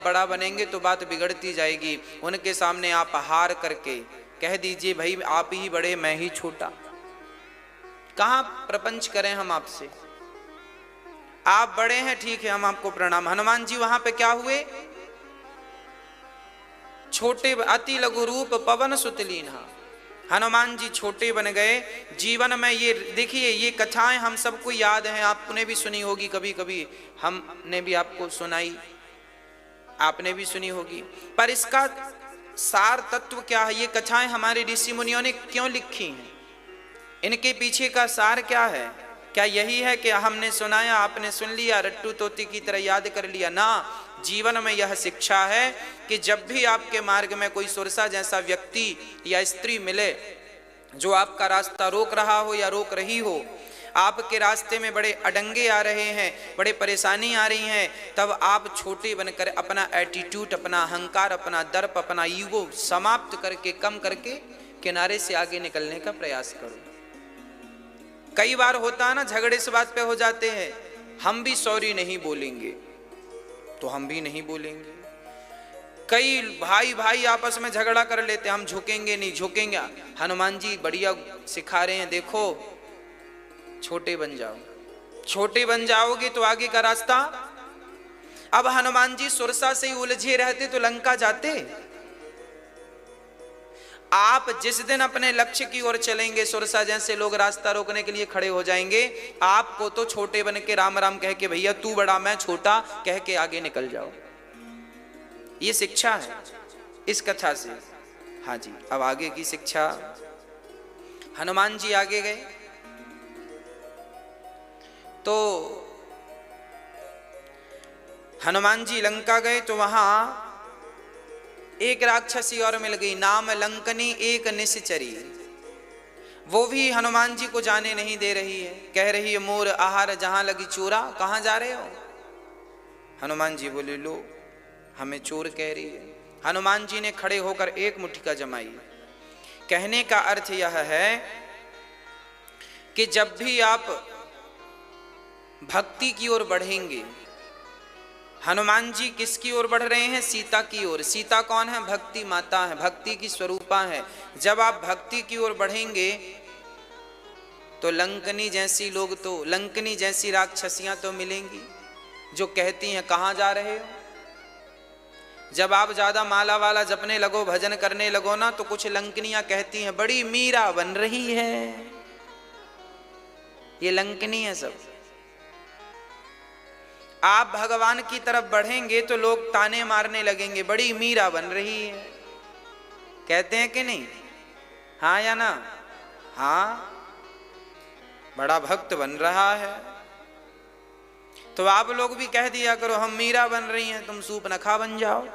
बड़ा बनेंगे तो बात बिगड़ती जाएगी। उनके सामने आप हार करके कह दीजिए भाई आप ही बड़े मैं ही छोटा। कहां प्रपंच करें हम आपसे, आप बड़े हैं ठीक है हम आपको प्रणाम। हनुमान जी वहां पे क्या हुए, छोटे, अति लघु रूप पवन सुतलीना। हनुमान जी छोटे बन गए। जीवन में ये देखिए ये कथाएं हम सबको याद हैं, आपने भी सुनी होगी, कभी कभी हमने भी आपको सुनाई, आपने भी सुनी होगी, पर इसका सार तत्व क्या है, ये कथाएं हमारे ऋषि मुनियों ने क्यों लिखी हैं, इनके पीछे का सार क्या है? क्या यही है कि हमने सुनाया आपने सुन लिया, रट्टू तोती की तरह याद कर लिया? ना, जीवन में यह शिक्षा है कि जब भी आपके मार्ग में कोई सुरसा जैसा व्यक्ति या स्त्री मिले जो आपका रास्ता रोक रहा हो या रोक रही हो, आपके रास्ते में बड़े अडंगे आ रहे हैं, बड़े परेशानी आ रही हैं, तब आप छोटे बनकर अपना एटीट्यूड, अपना अहंकार, अपना दर्प, अपना ईगो समाप्त करके, कम करके किनारे से आगे निकलने का प्रयास करो। कई बार होता है ना, झगड़े इस बात पे हो जाते हैं, हम भी सॉरी नहीं बोलेंगे तो हम भी नहीं बोलेंगे। कई भाई भाई आपस में झगड़ा कर लेते, हम झुकेंगे नहीं, झुकेंगे। हनुमान जी बढ़िया सिखा रहे हैं, देखो छोटे बन जाओ, छोटे बन जाओगे तो आगे का रास्ता। अब हनुमान जी सुरसा से ही उलझे रहते तो लंका जाते। आप जिस दिन अपने लक्ष्य की ओर चलेंगे, सुरसा जैसे लोग रास्ता रोकने के लिए खड़े हो जाएंगे, आपको तो छोटे बन के राम राम कह के भैया तू बड़ा मैं छोटा कह के आगे निकल जाओ। ये शिक्षा है इस कथा से। हाँ जी, अब आगे की शिक्षा। हनुमान जी आगे गए तो हनुमान जी लंका गए तो वहां एक राक्षसी और मिल गई, नाम लंकनी एक निश्चरी। वो भी हनुमान जी को जाने नहीं दे रही है, कह रही है मोर आहार जहां लगी चोरा, कहां जा रहे हो? हनुमान जी बोले लो हमें चोर कह रही है। हनुमान जी ने खड़े होकर एक मुट्ठिका जमाई। कहने का अर्थ यह है कि जब भी आप भक्ति की ओर बढ़ेंगे, हनुमान जी किसकी ओर बढ़ रहे हैं? सीता की ओर। सीता कौन है? भक्ति माता है, भक्ति की स्वरूपा है। जब आप भक्ति की ओर बढ़ेंगे तो लंकनी जैसी लोग तो, लंकनी जैसी राक्षसियां तो मिलेंगी जो कहती हैं कहां जा रहे हो। जब आप ज्यादा माला वाला जपने लगो, भजन करने लगो ना, तो कुछ लंकनियां कहती हैं बड़ी मीरा बन रही है। ये लंकनी है सब। आप भगवान की तरफ बढ़ेंगे तो लोग ताने मारने लगेंगे, बड़ी मीरा बन रही है। कहते हैं कि नहीं? हाँ या ना? हाँ, बड़ा भक्त बन रहा है। तो आप लोग भी कह दिया करो हम मीरा बन रही हैं, तुम सूपनखा बन जाओ।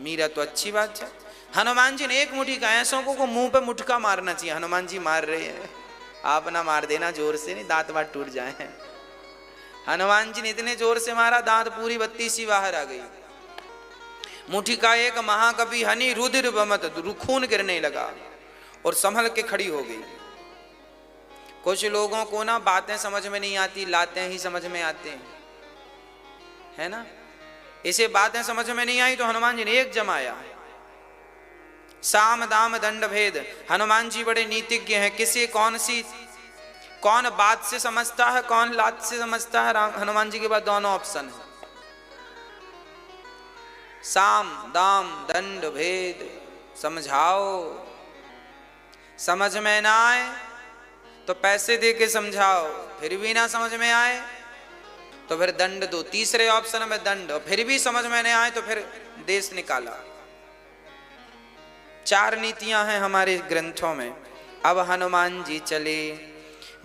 मीरा तो अच्छी बात है। हनुमान जी ने एक मुट्ठिका, ऐसों को मुंह पे मुट्ठका मारना चाहिए। हनुमान जी मार रहे हैं, आप ना मार देना जोर से, नहीं दांत वाट टूट जाए। हनुमान जी ने इतने जोर से मारा, दांत पूरी बत्ती सी बाहर आ गई। मुट्ठिका एक महाकवि हनी रुधिर बमत, खून गिरने लगा और संभल के खड़ी हो गई। कुछ लोगों को ना बातें समझ में नहीं आती, लाते ही समझ में आते हैं, है ना। इसे बातें समझ में नहीं आई तो हनुमान जी ने एक जमाया, साम दाम दंड भेद। हनुमान जी बड़े नीतिज्ञ हैं, किसी कौन बात से समझता है, कौन लात से समझता है। हनुमान जी के पास दोनों ऑप्शन है, साम दाम दंड भेद। समझाओ, समझ में ना आए तो पैसे दे के समझाओ, फिर भी ना समझ में आए तो फिर दंड दो। तीसरे ऑप्शन में दंड, और फिर भी समझ में नहीं आए तो फिर देश निकाला। 4 नीतियां हैं हमारे ग्रंथों में। अब हनुमान जी चले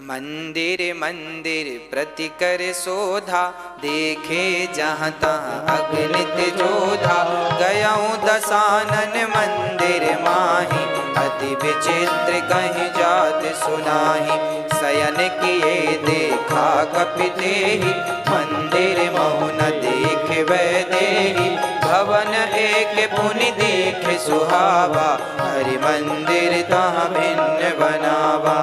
मंदिर मंदिर प्रति कर शोधा, देखे जहाँ तहाँ अगणित जोधा। गयाऊँ दसानन मंदिर माही, अति विचित्र कहीं जात सुनाही। शयन किए देखा कपि देहि, मंदिर महु न देख वै देहि। भवन एक पुनि देख सुहावा, हरि मंदिर तहाँ भिन्न बनावा।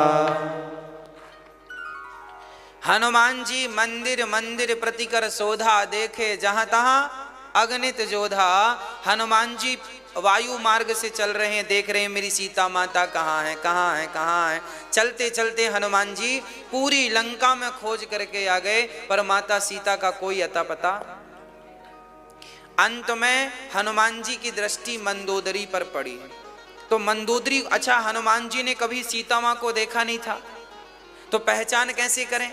हनुमान जी मंदिर मंदिर प्रतिकर शोधा, देखे जहां तहां अगणित जोधा। हनुमान जी वायु मार्ग से चल रहे हैं, देख रहे हैं मेरी सीता माता कहाँ है, कहाँ है, कहाँ है। चलते चलते हनुमान जी पूरी लंका में खोज करके आ गए, पर माता सीता का कोई अता पता। अंत में हनुमान जी की दृष्टि मंदोदरी पर पड़ी। तो मंदोदरी, अच्छा हनुमान जी ने कभी सीता माँ को देखा नहीं था, तो पहचान कैसे करें?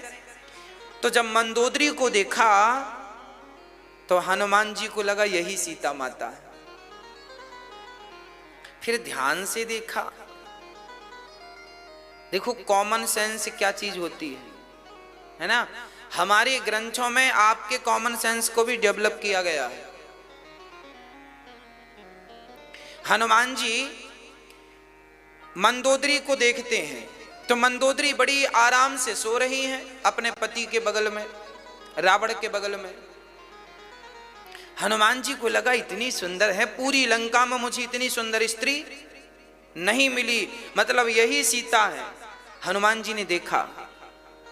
तो जब मंदोदरी को देखा तो हनुमान जी को लगा यही सीता माता है। फिर ध्यान से देखा। देखो कॉमन सेंस क्या चीज होती है ना। हमारे ग्रंथों में आपके कॉमन सेंस को भी डेवलप किया गया है। हनुमान जी मंदोदरी को देखते हैं तो मंदोदरी बड़ी आराम से सो रही हैं अपने पति के बगल में, रावण के बगल में। हनुमान जी को लगा इतनी सुंदर है, पूरी लंका में मुझे इतनी सुंदर स्त्री नहीं मिली, मतलब यही सीता है। हनुमान जी ने देखा,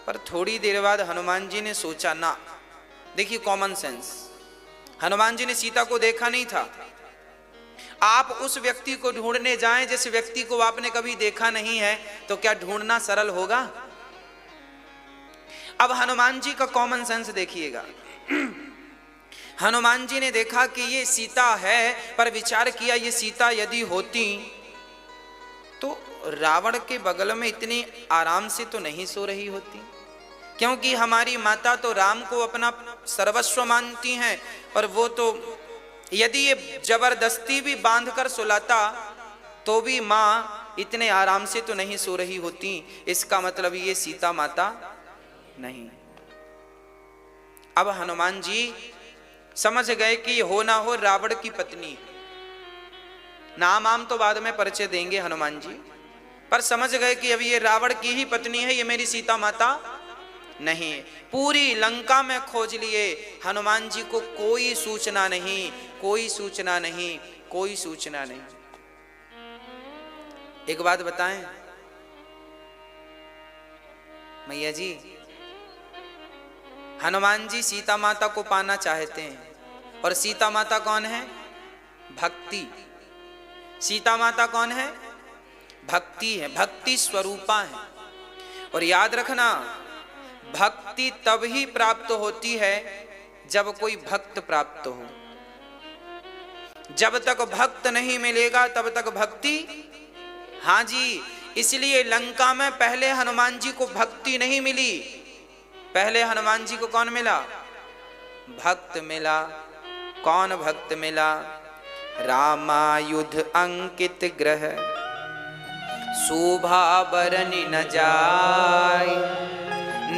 पर थोड़ी देर बाद हनुमान जी ने सोचा ना, देखिए कॉमन सेंस, हनुमान जी ने सीता को देखा नहीं था। आप उस व्यक्ति को ढूंढने जाएं जिस व्यक्ति को आपने कभी देखा नहीं है, तो क्या ढूंढना सरल होगा? अब हनुमान जी का कॉमन सेंस देखिएगा। हनुमान जी ने देखा कि ये सीता है, पर विचार किया ये सीता यदि होती तो रावण के बगल में इतनी आराम से तो नहीं सो रही होती, क्योंकि हमारी माता तो राम को अपना सर्वस्व मानती हैं, और वो तो यदि ये जबरदस्ती भी बांध कर सुलाता तो भी माँ इतने आराम से तो नहीं सो रही होती। इसका मतलब ये सीता माता नहीं। अब हनुमान जी समझ गए कि हो ना हो रावण की पत्नी है। नाम आम तो बाद में परिचय देंगे हनुमान जी, पर समझ गए कि अब ये रावण की ही पत्नी है, ये मेरी सीता माता नहीं। पूरी लंका में खोज लिए, हनुमान जी को कोई सूचना नहीं, कोई सूचना नहीं, कोई सूचना नहीं। एक बात बताएं मैया जी, हनुमान जी सीता माता को पाना चाहते हैं, और सीता माता कौन है? भक्ति। सीता माता कौन है? भक्ति है, भक्ति स्वरूपा है। और याद रखना, भक्ति तब ही प्राप्त होती है जब कोई भक्त प्राप्त हो। जब तक भक्त नहीं मिलेगा तब तक भक्ति, हाँ जी, इसलिए लंका में पहले हनुमान जी को भक्ति नहीं मिली, पहले हनुमान जी को कौन मिला? भक्त मिला। कौन भक्त मिला? रामायुध अंकित ग्रह, शोभा बरनि न जाय,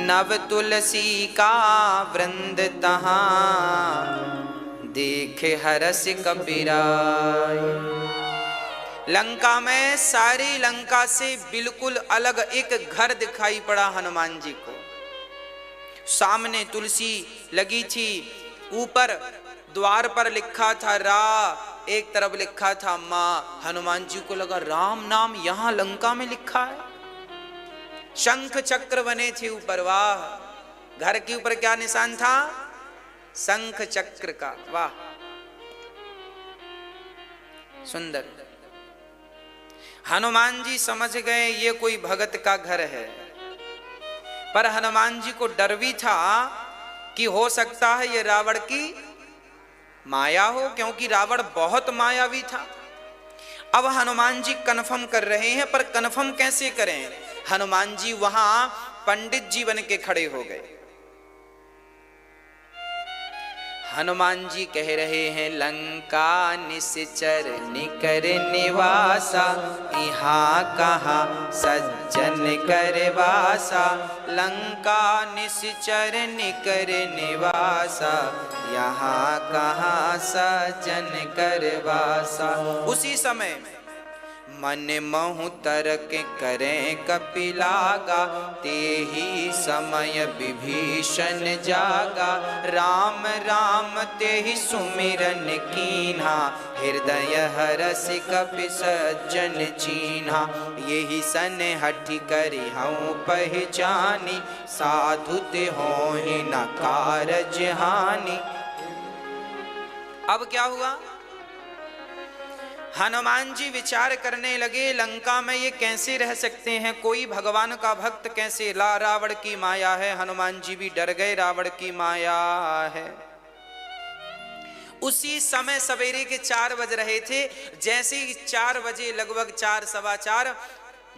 नव तुलसी का वृंद तहां, देखे हरस कपिराय। लंका में सारी लंका से बिल्कुल अलग एक घर दिखाई पड़ा हनुमान जी को। सामने तुलसी लगी थी, ऊपर द्वार पर लिखा था रा, एक तरफ लिखा था माँ। हनुमान जी को लगा राम नाम यहां लंका में लिखा है। शंख चक्र बने थे ऊपर, वाह। घर के ऊपर क्या निशान था? शंख चक्र का, वाह सुंदर। हनुमान जी समझ गए ये कोई भगत का घर है, पर हनुमान जी को डर भी था कि हो सकता है ये रावण की माया हो, क्योंकि रावण बहुत मायावी था। अब हनुमान जी कन्फर्म कर रहे हैं, पर कन्फर्म कैसे करें? हनुमान जी वहां पंडित जी बन के खड़े हो गए। हनुमान जी कह रहे हैं लंका निश्चर निकर निवासा, यहाँ कहाँ सज्जन कर वासा। लंका निश्चर निकर निवासा, यहाँ कहाँ सज्जन कर वासा। उसी समय मन महु तरक करें कपिलागा, ते ही समय विभीषण जागा। राम राम ते ही सुमिरन कीन्हा, हृदय हरस कपि सज्जन चीन्हा। यही सन हठि करि हऊँ पहचानी, साधु ते होहि न कारज हानि। अब क्या हुआ? हनुमान जी विचार करने लगे, लंका में ये कैसे रह सकते हैं, कोई भगवान का भक्त कैसे? रावण की माया है। हनुमान जी भी डर गए, रावण की माया है। उसी समय सवेरे के 4 बज रहे थे। जैसे ही 4 बजे, लगभग 4 सवा 4,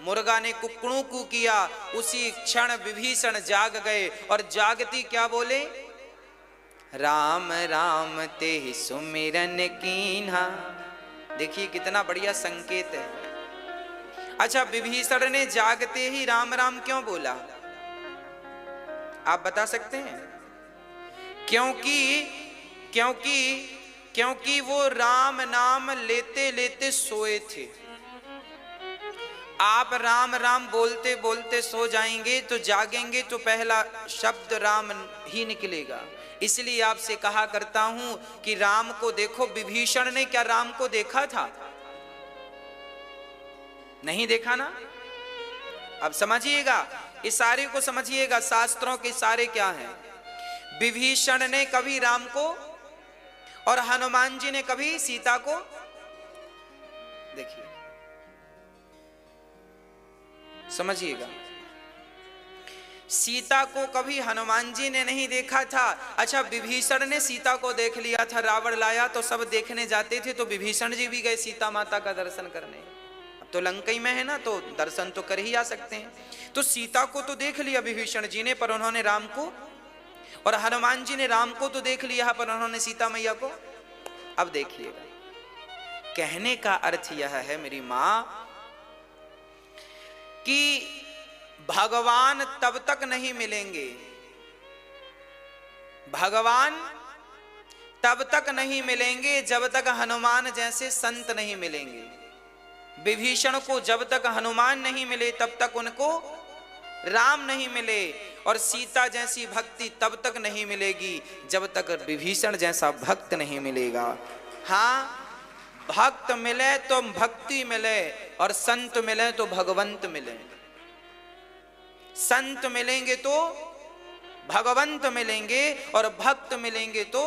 मुर्गा ने कुकड़ू कू किया, उसी क्षण विभीषण जाग गए। और जागती क्या बोले? राम राम ते ही सुमिरन कीन्हा। देखिए कितना बढ़िया संकेत है। अच्छा, विभीषण ने जागते ही राम राम क्यों बोला? आप बता सकते हैं? क्योंकि वो राम नाम लेते लेते सोए थे। आप राम राम बोलते बोलते सो जाएंगे तो जागेंगे तो पहला शब्द राम ही निकलेगा। इसलिए आपसे कहा करता हूं कि राम को देखो। विभीषण ने क्या राम को देखा था? नहीं देखा ना। अब समझिएगा, इशारे को समझिएगा, शास्त्रों के इशारे क्या हैं। विभीषण ने कभी राम को और हनुमान जी ने कभी सीता को, देखिए समझिएगा, सीता को कभी हनुमान जी ने नहीं देखा था। अच्छा, विभीषण ने सीता को देख लिया था। रावण लाया तो सब देखने जाते थे, तो विभीषण जी भी गए सीता माता का दर्शन करने। अब तो लंका में है ना, तो दर्शन तो कर ही आ सकते हैं। तो सीता को तो देख लिया विभीषण जी ने, पर उन्होंने राम को, और हनुमान जी ने राम को तो देख लिया, पर उन्होंने सीता मैया को। अब देखिएगा, कहने का अर्थ यह है मेरी मां कि भगवान तब तक नहीं मिलेंगे, भगवान तब तक नहीं मिलेंगे जब तक हनुमान जैसे संत नहीं मिलेंगे। विभीषण को जब तक हनुमान नहीं मिले तब तक उनको राम नहीं मिले, और सीता जैसी भक्ति तब तक नहीं मिलेगी जब तक विभीषण जैसा भक्त नहीं मिलेगा। हाँ, भक्त मिले तो भक्ति मिले, और संत मिले तो भगवंत मिले। संत मिलेंगे तो भगवंत मिलेंगे, और भक्त मिलेंगे तो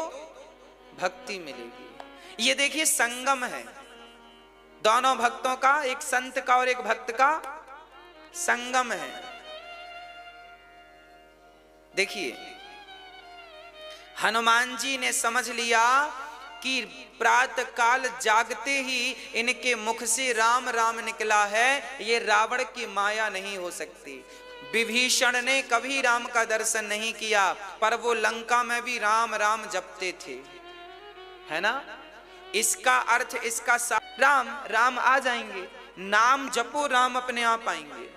भक्ति मिलेगी। ये देखिए संगम है दोनों भक्तों का, एक संत का और एक भक्त का संगम है। देखिए, हनुमान जी ने समझ लिया कि प्रातः काल जागते ही इनके मुख से राम राम निकला है, ये रावण की माया नहीं हो सकती। विभीषण ने कभी राम का दर्शन नहीं किया, पर वो लंका में भी राम राम जपते थे, है ना। इसका अर्थ, इसका राम राम आ जाएंगे, नाम जपो राम अपने आप आएंगे।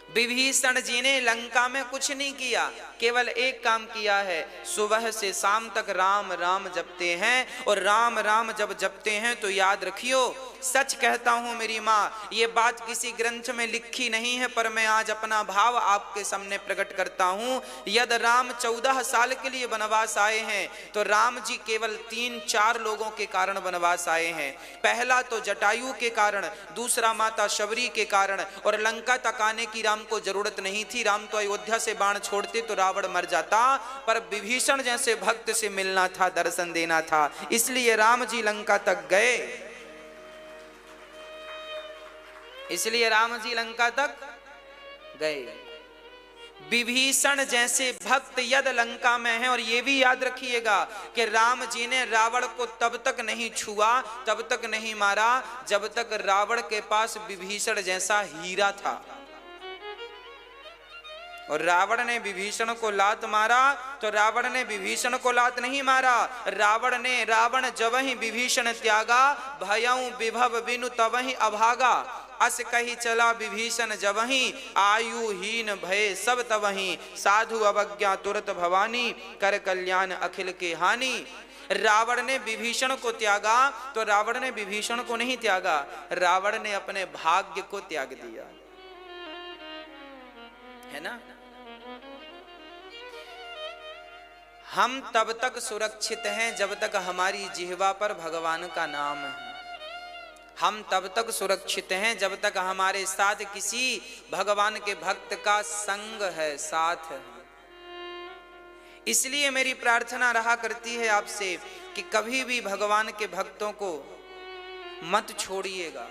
विभीषण जी ने लंका में कुछ नहीं किया, केवल एक काम किया है, सुबह से शाम तक राम राम जपते हैं। और राम राम जब जपते हैं तो याद रखियो, सच कहता हूं मेरी माँ, ये बात किसी ग्रंथ में लिखी नहीं है, पर मैं आज अपना भाव आपके सामने प्रकट करता हूं। यदि राम 14 साल के लिए वनवास आए हैं, तो राम जी केवल 3-4 लोगों के कारण वनवास आए हैं। पहला तो जटायु के कारण, दूसरा माता शबरी के कारण, और लंका तक आने की राम को जरूरत नहीं थी। राम तो अयोध्या से बाण छोड़ते तो रावण मर जाता, पर विभीषण जैसे भक्त से मिलना था, दर्शन देना था, इसलिए राम जी लंका तक गए। इसलिए राम जी लंका तक गए। विभीषण जैसे भक्त यदि लंका में हैं, और ये भी याद रखिएगा कि राम जी ने रावण को तब तक नहीं छुआ, तब तक नहीं मारा, जब तक रावण के पास विभीषण जैसा हीरा था। और रावण ने विभीषण को लात मारा तो रावण ने विभीषण को लात नहीं मारा, रावण जब ही विभीषण त्यागा, भयऊ विभव बिनु तब ही अभागा। अस कही चला विभीषण जबहि, आयुहीन भय सब तबहि, साधु अवज्ञा तुरत भवानी, कर कल्याण अखिल के हानि। रावण ने विभीषण को त्यागा तो रावण ने विभीषण को नहीं त्यागा, रावण ने अपने भाग्य को त्याग दिया, है ना। हम तब तक सुरक्षित हैं जब तक हमारी जिह्वा पर भगवान का नाम है। हम तब तक सुरक्षित हैं जब तक हमारे साथ किसी भगवान के भक्त का संग है, साथ है। इसलिए मेरी प्रार्थना रहा करती है आपसे कि कभी भी भगवान के भक्तों को मत छोड़िएगा,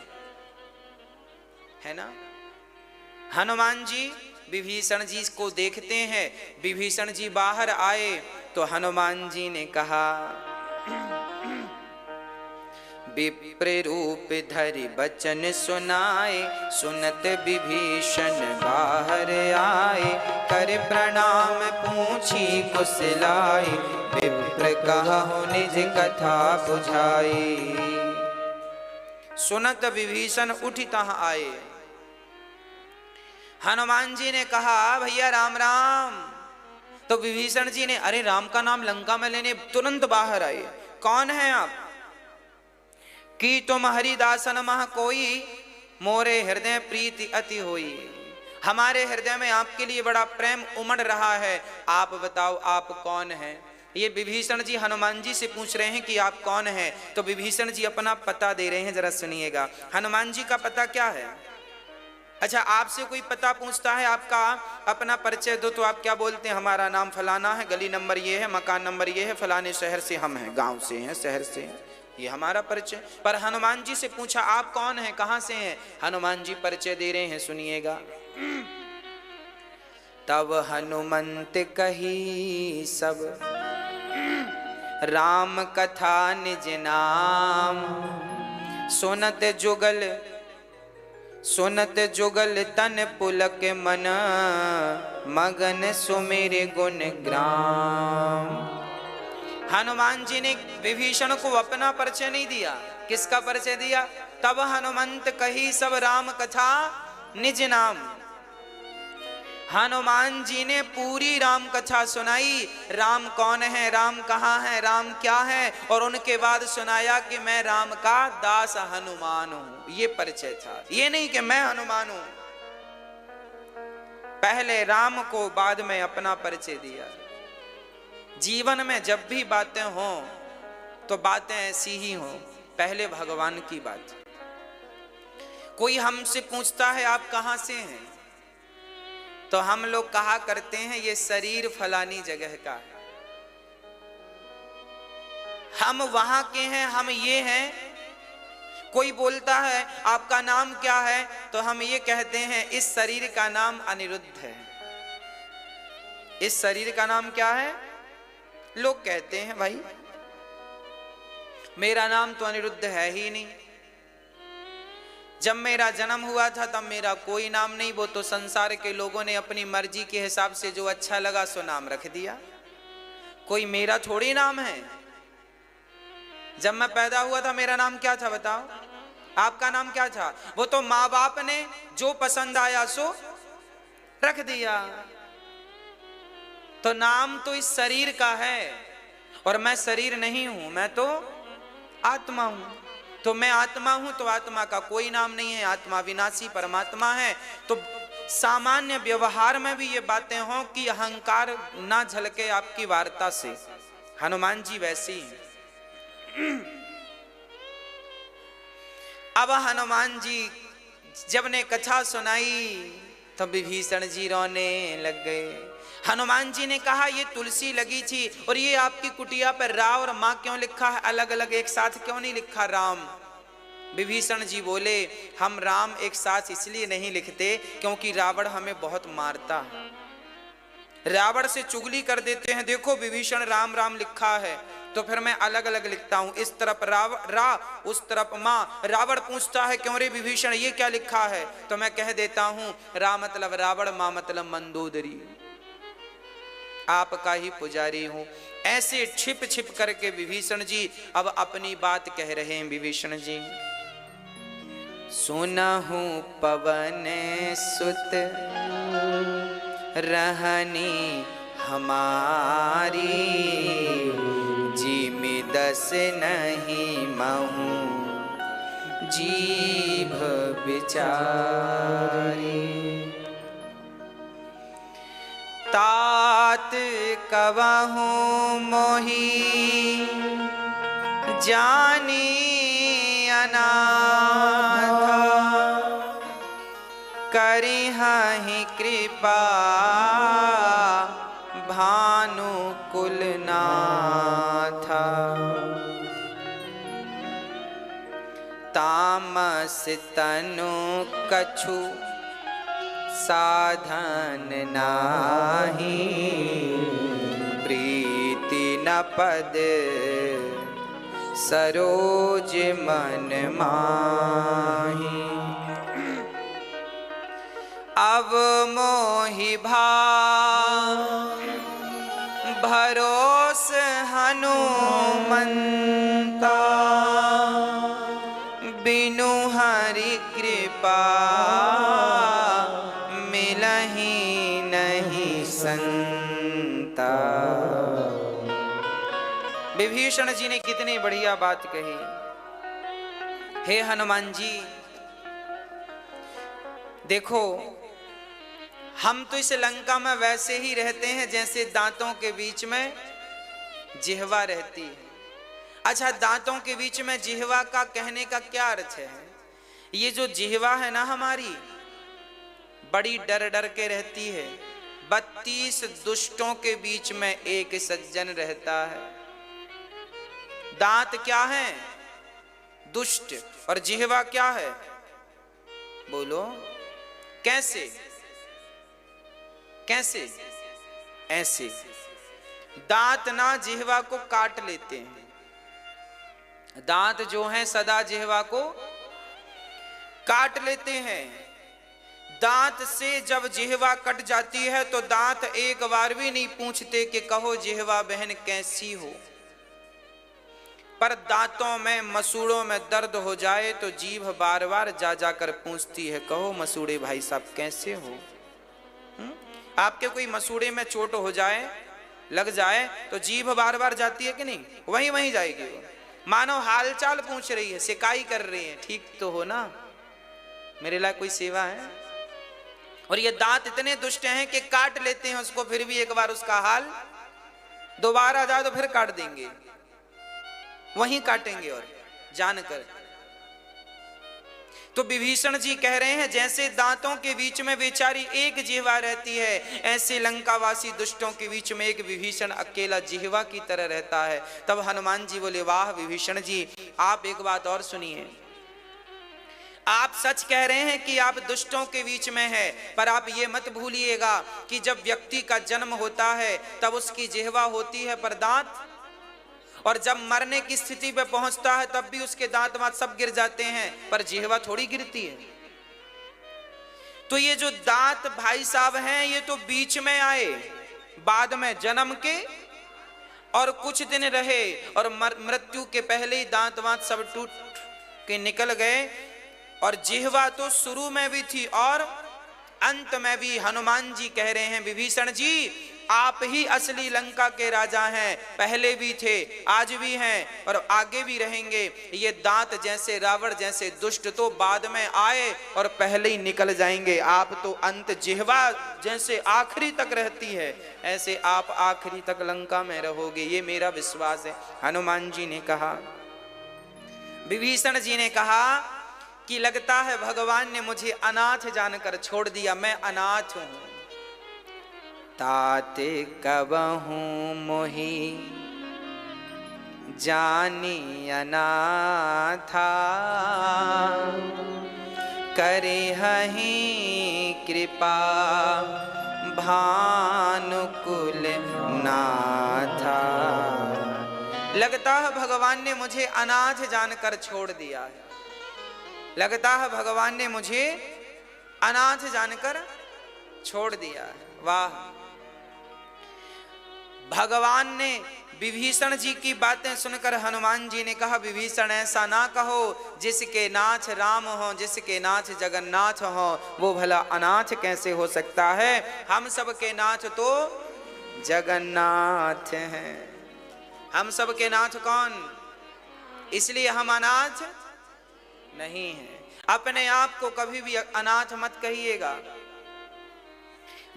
है ना। हनुमान जी विभीषण जी को देखते हैं, विभीषण जी बाहर आए तो हनुमान जी ने कहा, विप्र रूप धरि बचन सुनाए, सुनत विभीषण बाहर आए, कर प्रणाम पूछी कुशलाए, विप्र कहु निज कथा बुझाई। सुनत विभीषण उठि तहाँ आए। हनुमान जी ने कहा, भैया राम राम। तो विभीषण जी ने, अरे राम का नाम लंका में लेने तुरंत बाहर आए। कौन है आप? कि तुम हरिदासन मह कोई, मोरे हृदय प्रीति अति होई। हमारे हृदय में आपके लिए बड़ा प्रेम उमड़ रहा है, आप बताओ आप कौन हैं। ये विभीषण जी हनुमान जी से पूछ रहे हैं कि आप कौन हैं। तो विभीषण जी अपना पता दे रहे हैं, जरा सुनिएगा। हनुमान जी का पता क्या है? अच्छा, आपसे कोई पता पूछता है, आपका अपना परिचय दो, तो आप क्या बोलते हैं? हमारा नाम फलाना है, गली नंबर ये है, मकान नंबर ये है, फलाने शहर से हम हैं, गांव से हैं, शहर से हैं, ये हमारा परिचय। पर हनुमान जी से पूछा, आप कौन हैं, कहां से हैं? हनुमान जी परिचय दे रहे हैं, सुनिएगा। तब हनुमंत कही सब, राम कथा निज नाम, सुनत जुगल तन पुलक मन, मगन सुमिर गुण ग्राम। हनुमान जी ने विभीषण को अपना परिचय नहीं दिया, किसका परिचय दिया? तब हनुमंत कही सब राम कथा निज नाम। हनुमान जी ने पूरी राम कथा सुनाई, राम कौन है, राम कहाँ है, राम क्या है, और उनके बाद सुनाया कि मैं राम का दास हनुमान हूं। ये परिचय था, ये नहीं कि मैं हनुमान हूं। पहले राम को, बाद में अपना परिचय दिया। जीवन में जब भी बातें हों तो बातें ऐसी ही हों, पहले भगवान की बात। कोई हमसे पूछता है आप कहां से हैं, तो हम लोग कहा करते हैं ये शरीर फलानी जगह का है, हम वहां के हैं, हम ये हैं। कोई बोलता है आपका नाम क्या है, तो हम ये कहते हैं इस शरीर का नाम अनिरुद्ध है। इस शरीर का नाम क्या है? लोग कहते हैं भाई मेरा नाम तो अनिरुद्ध है ही नहीं, जब मेरा जन्म हुआ था तब मेरा कोई नाम नहीं, वो तो संसार के लोगों ने अपनी मर्जी के हिसाब से जो अच्छा लगा सो नाम रख दिया, कोई मेरा थोड़ी नाम है। जब मैं पैदा हुआ था मेरा नाम क्या था बताओ? आपका नाम क्या था? वो तो माँ बाप ने जो पसंद आया सो रख दिया। तो नाम तो इस शरीर का है, और मैं शरीर नहीं हूं, मैं तो आत्मा हूं। तो मैं आत्मा हूं तो आत्मा का कोई नाम नहीं है, आत्मा विनाशी परमात्मा है। तो सामान्य व्यवहार में भी ये बातें हों कि अहंकार ना झलके आपकी वार्ता से। हनुमान जी वैसे ही हैं। अब हनुमान जी जब ने कथा सुनाई तो विभीषण जी रोने लग गए। हनुमान जी ने कहा ये तुलसी लगी थी और ये आपकी कुटिया पर रा और माँ क्यों लिखा है, अलग अलग एक साथ क्यों नहीं लिखा राम? विभीषण जी बोले हम राम एक साथ इसलिए नहीं लिखते क्योंकि रावण हमें बहुत मारता है, रावण से चुगली कर देते हैं। देखो विभीषण राम राम लिखा है, तो फिर मैं अलग अलग लिखता हूं, इस तरफ रा उस तरफ माँ। रावण पूछता है क्यों रे विभीषण ये क्या लिखा है, तो मैं कह देता हूं रा मतलब रावण, माँ मतलब मंदोदरी, आपका ही पुजारी हूं। ऐसे छिप छिप करके विभीषण जी अब अपनी बात कह रहे हैं। विभीषण जी सुनहु पवन सुत रहनी हमारी, जिमि दस नहीं महु जीभ बिचारी। तात कवहु मोहि जानी अनाथा, करिहहि कृपा भानु कुलनाथा। तामस तनु कछु साधन नाही, प्रीति न पद सरोज मन माही। अब मोहि भरोस हनुमंता, बिनु हरि कृपा मिलहि नहीं संता। विभीषण जी ने कितनी बढ़िया बात कही। हे हनुमान जी, देखो हम तो इस लंका में वैसे ही रहते हैं जैसे दांतों के बीच में जिह्वा रहती है। अच्छा, दांतों के बीच में जिह्वा का कहने का क्या अर्थ है? ये जो जिह्वा है ना हमारी, बड़ी डर डर के रहती है। 32 दुष्टों के बीच में एक सज्जन रहता है। दांत क्या है? दुष्ट। और जिह्वा क्या है? बोलो कैसे? कैसे? ऐसे। दांत ना जिह्वा को काट लेते हैं। दांत जो हैं सदा जिह्वा को काट लेते हैं। दांत से जब जिह्वा कट जाती है तो दांत एक बार भी नहीं पूछते कि कहो जिह्वा बहन कैसी हो। पर दांतों में मसूड़ों में दर्द हो जाए तो जीभ बार बार जा जाकर पूछती है, कहो मसूड़े भाई साहब कैसे हो। आपके कोई मसूड़े में चोट हो जाए, लग जाए तो जीभ बार बार जाती है कि नहीं? वहीं वहीं जाएगी। मानो हालचाल पूछ रही है, शिकायत कर रही है, ठीक तो हो ना, मेरे लिए कोई सेवा है। और ये दांत इतने दुष्ट हैं कि काट लेते हैं उसको, फिर भी एक बार उसका हाल दोबारा जाए तो फिर काट देंगे, वहीं काटेंगे और जानकर। तो विभीषण जी कह रहे हैं जैसे दांतों के बीच में बेचारी एक जिह्वा रहती है, ऐसे लंकावासी दुष्टों के बीच में एक विभीषण अकेला जिह्वा की तरह रहता है। तब हनुमान जी बोले, वाह विभीषण जी, आप एक बात और सुनिए। आप सच कह रहे हैं कि आप दुष्टों के बीच में है, पर आप ये मत भूलिएगा कि जब व्यक्ति का जन्म होता है तब उसकी जिह्वा होती है पर दांत, और जब मरने की स्थिति पे पहुंचता है तब भी उसके दांत वांत सब गिर जाते हैं, पर जिह्वा थोड़ी गिरती है। तो ये जो दांत भाई साहब हैं ये तो बीच में आए, बाद में जन्म के और कुछ दिन रहे और मृत्यु के पहले ही दांत वांत सब टूट के निकल गए। और जिह्वा तो शुरू में भी थी और अंत में भी। हनुमान जी कह रहे हैं विभीषण जी, आप ही असली लंका के राजा हैं, पहले भी थे, आज भी हैं और आगे भी रहेंगे। ये दांत जैसे रावण जैसे दुष्ट तो बाद में आए और पहले ही निकल जाएंगे। आप तो अंत जिह्वा जैसे आखिरी तक रहती है, ऐसे आप आखिरी तक लंका में रहोगे, ये मेरा विश्वास है। हनुमान जी ने कहा, विभीषण जी ने कहा कि लगता है भगवान ने मुझे अनाथ जानकर छोड़ दिया, मैं अनाथ हूं। ताते कबहू मोहि जानी अनाथा, करे हहि कृपा भानुकुल नाथा। लगता है भगवान ने मुझे अनाथ जानकर छोड़ दिया है। लगता है भगवान ने मुझे अनाथ जानकर छोड़ दिया है। वाह, भगवान ने विभीषण जी की बातें सुनकर हनुमान जी ने कहा, विभीषण ऐसा ना कहो, जिसके नाथ राम हो, जिसके नाथ जगन्नाथ हो, वो भला अनाथ कैसे हो सकता है? हम सब के नाथ तो जगन्नाथ हैं। हम सब के नाथ कौन? इसलिए हम अनाथ नहीं हैं। अपने आप को कभी भी अनाथ मत कहिएगा।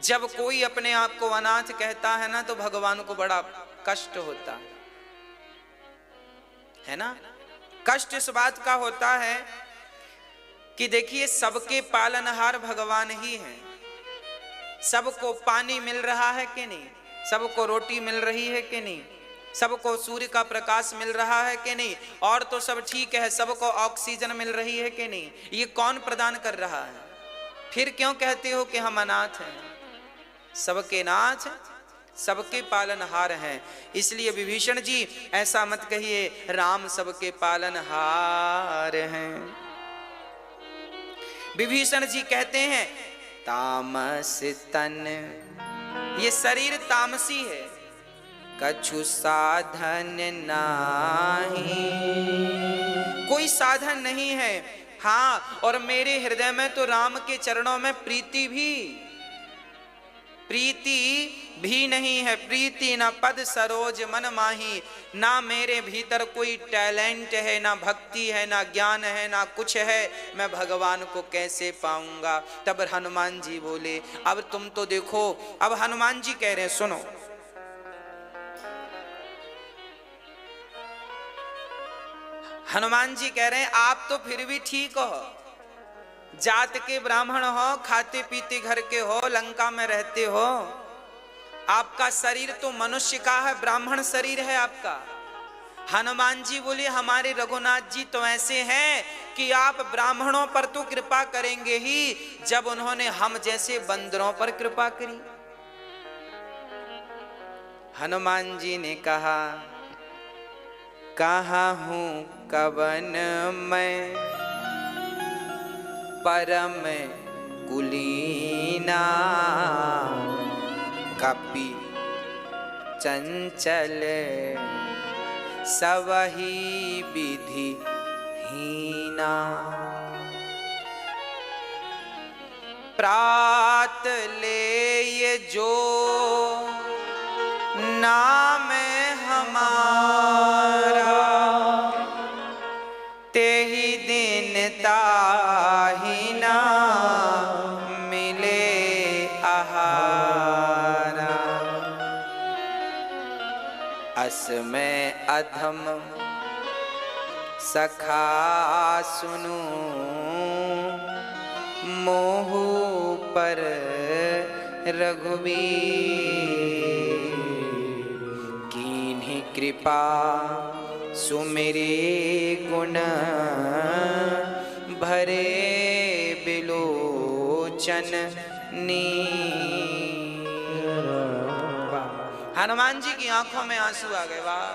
जब कोई अपने आप को अनाथ कहता है ना, तो भगवान को बड़ा कष्ट होता है ना। कष्ट इस बात का होता है कि देखिए, सबके पालनहार भगवान ही हैं। सबको पानी मिल रहा है कि नहीं? सबको रोटी मिल रही है कि नहीं? सबको सूर्य का प्रकाश मिल रहा है कि नहीं? और तो सब ठीक है, सबको ऑक्सीजन मिल रही है कि नहीं? ये कौन प्रदान कर रहा है? फिर क्यों कहते हो कि हम अनाथ हैं? सबके नाथ, सबके पालनहार हैं। इसलिए विभीषण जी ऐसा मत कहिए, राम सबके पालनहार हैं। विभीषण जी कहते हैं, तामस तन, ये शरीर तामसी है, कछु साधन नाही, कोई साधन नहीं है। हाँ, और मेरे हृदय में तो राम के चरणों में प्रीति भी नहीं है। प्रीति न पद सरोज मन माही, ना मेरे भीतर कोई टैलेंट है, ना भक्ति है, ना ज्ञान है, ना कुछ है। मैं भगवान को कैसे पाऊंगा? तब हनुमान जी बोले, अब तुम तो देखो। अब हनुमान जी कह रहे हैं, सुनो, हनुमान जी कह रहे हैं, आप तो फिर भी ठीक हो, जात के ब्राह्मण हो, खाते पीते घर के हो, लंका में रहते हो। आपका शरीर तो मनुष्य का है, ब्राह्मण शरीर है आपका। हनुमान जी बोले, हमारे रघुनाथ जी तो ऐसे हैं कि आप ब्राह्मणों पर तो कृपा करेंगे ही, जब उन्होंने हम जैसे बंदरों पर कृपा करी। हनुमान जी ने कहा, कहाँ हूं कवन मैं परम कुलीना, कपि चंचल सवही विधि हीना, प्रात ले ये जो नाम हमारा, ते ही दिन ताही ना मिले आहारा, अस में अधम सखा सुनू, मोहु पर रघुवीर, कीन्ही कृपा सुमेरे गुण, भरे बिलोचन नीर। हनुमान जी की आंखों में आंसू आ गए। वाह!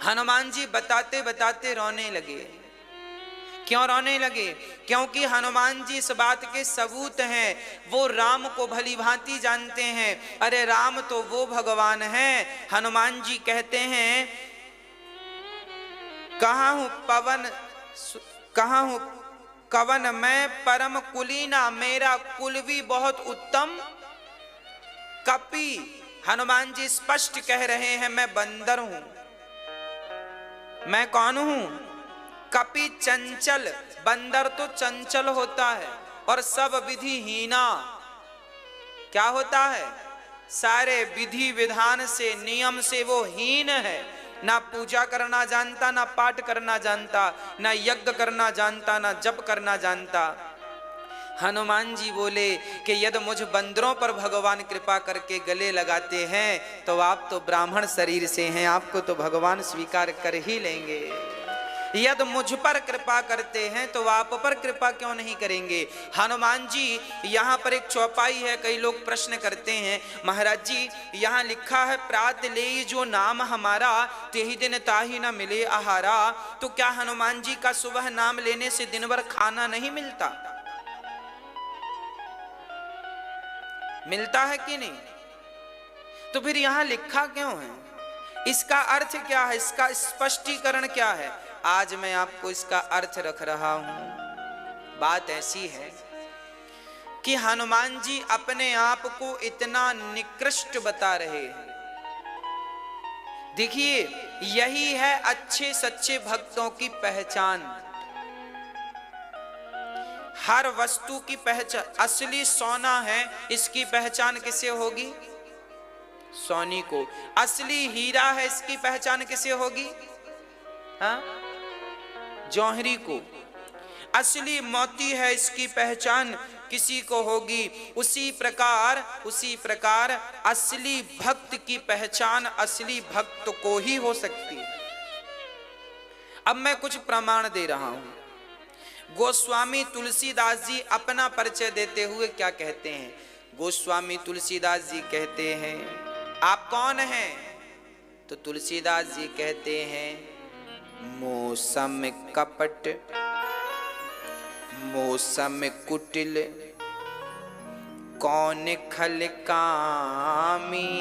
हनुमान जी बताते बताते रोने लगे। क्यों रोने लगे? क्योंकि हनुमान जी इस बात के सबूत हैं, वो राम को भली भांति जानते हैं। अरे राम तो वो भगवान हैं। हनुमान जी कहते हैं, कहाँ हूं कवन मैं परम कुलीना, मेरा कुल भी बहुत उत्तम। कपि, हनुमान जी स्पष्ट कह रहे हैं, मैं बंदर हूं। मैं कौन हूं? कपि चंचल, बंदर तो चंचल होता है, और सब विधि हीना, क्या होता है? सारे विधि विधान से, नियम से वो हीन है। ना पूजा करना जानता, ना पाठ करना जानता, ना यज्ञ करना जानता, ना जप करना जानता। हनुमान जी बोले कि यदि मुझ बंदरों पर भगवान कृपा करके गले लगाते हैं, तो आप तो ब्राह्मण शरीर से हैं, आपको तो भगवान स्वीकार कर ही लेंगे। यदि मुझ पर कृपा करते हैं, तो आप पर कृपा क्यों नहीं करेंगे? हनुमान जी, यहाँ पर एक चौपाई है। कई लोग प्रश्न करते हैं, महाराज जी यहाँ लिखा है, प्रात ले जो नाम हमारा, तेही दिन ताही न मिले आहारा। तो क्या हनुमान जी का सुबह नाम लेने से दिन भर खाना नहीं मिलता? मिलता है कि नहीं? तो फिर यहाँ लिखा क्यों है? इसका अर्थ क्या है, इसका स्पष्टीकरण क्या है, आज मैं आपको इसका अर्थ रख रहा हूं। बात ऐसी है कि हनुमान जी अपने आप को इतना निकृष्ट बता रहे हैं। देखिए, यही है अच्छे सच्चे भक्तों की पहचान। हर वस्तु की पहचान, असली सोना है, इसकी पहचान किसे होगी? सोनी को। असली हीरा है, इसकी पहचान किसे होगी? हाँ, जौहरी को। असली मोती है, इसकी पहचान किसी को होगी। उसी प्रकार असली भक्त की पहचान असली भक्त को ही हो सकती है। अब मैं कुछ प्रमाण दे रहा हूं। गोस्वामी तुलसीदास जी अपना परिचय देते हुए क्या कहते हैं? गोस्वामी तुलसीदास जी कहते हैं, आप कौन हैं? तो तुलसीदास जी कहते हैं, मौसम कपट मौसम कुटिल कौन खल कामी।